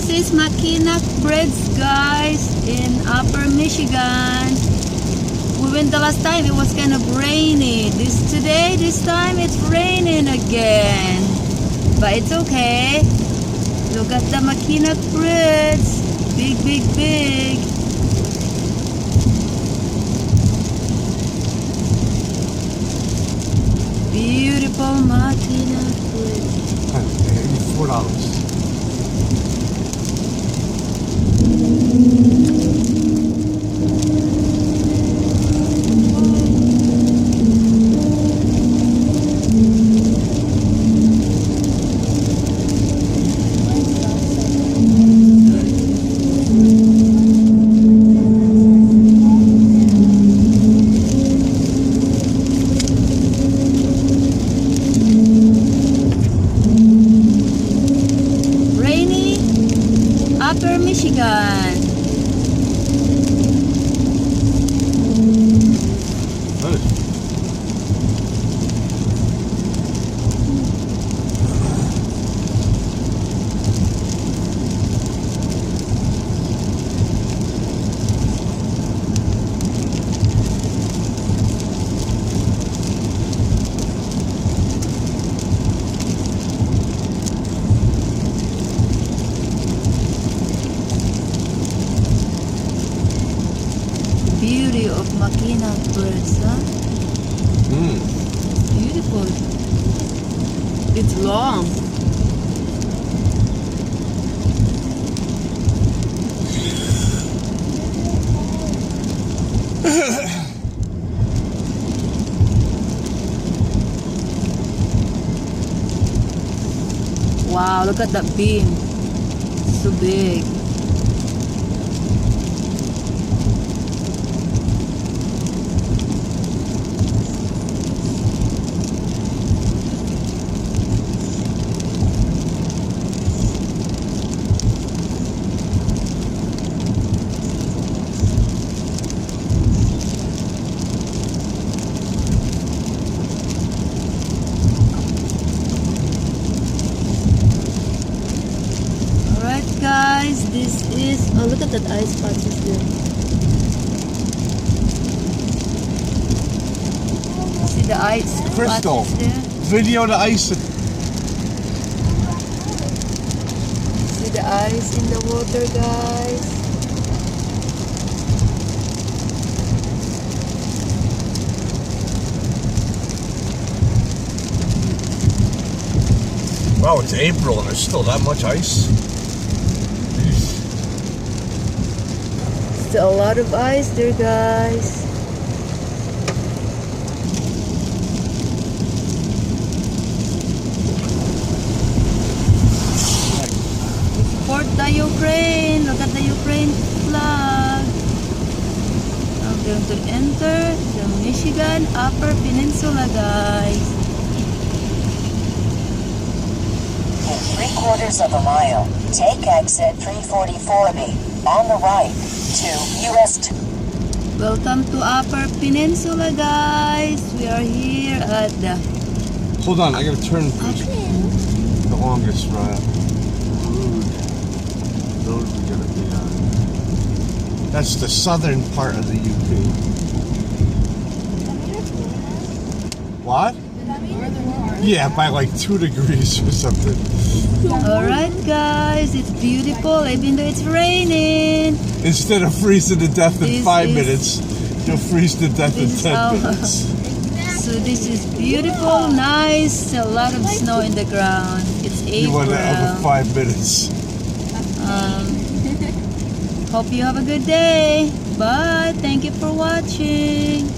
This is MACKINAC Bridge, guys, in Upper Michigan. We went the last time, it was kind of rainy. This time it's raining again. But it's okay. Look at the MACKINAC Bridge. Big, big, big. Beautiful MACKINAC Bridge. $84. Upper Michigan. Beauty of MACKINAC Bridge, huh? Beautiful. It's long. Wow, look at that beam. It's so big. Guys, this is, oh, look at that ice patches there. See the ice Crystal, patches there? video the ice. See the ice in the water, guys. Wow, it's April and there's still that much ice. Still a lot of ice there, guys. Support the Ukraine. Look at the Ukraine flag. I'm going to enter the Michigan Upper Peninsula, guys. In 3/4 mile, take exit 344B on the right to US. Welcome to Upper Peninsula, guys. We are here at the... Hold on, I gotta turn the longest road. Road we gotta be on. That's the southern part of the UP. What? Yeah, by like 2 degrees or something. Alright, guys, it's beautiful even though it's raining. Instead of freezing to death in 5 minutes, you'll freeze to death in 10 minutes. So this is beautiful, nice, a lot of snow in the ground. It's April. You want to have 5 minutes. Hope you have a good day. Bye. Thank you for watching.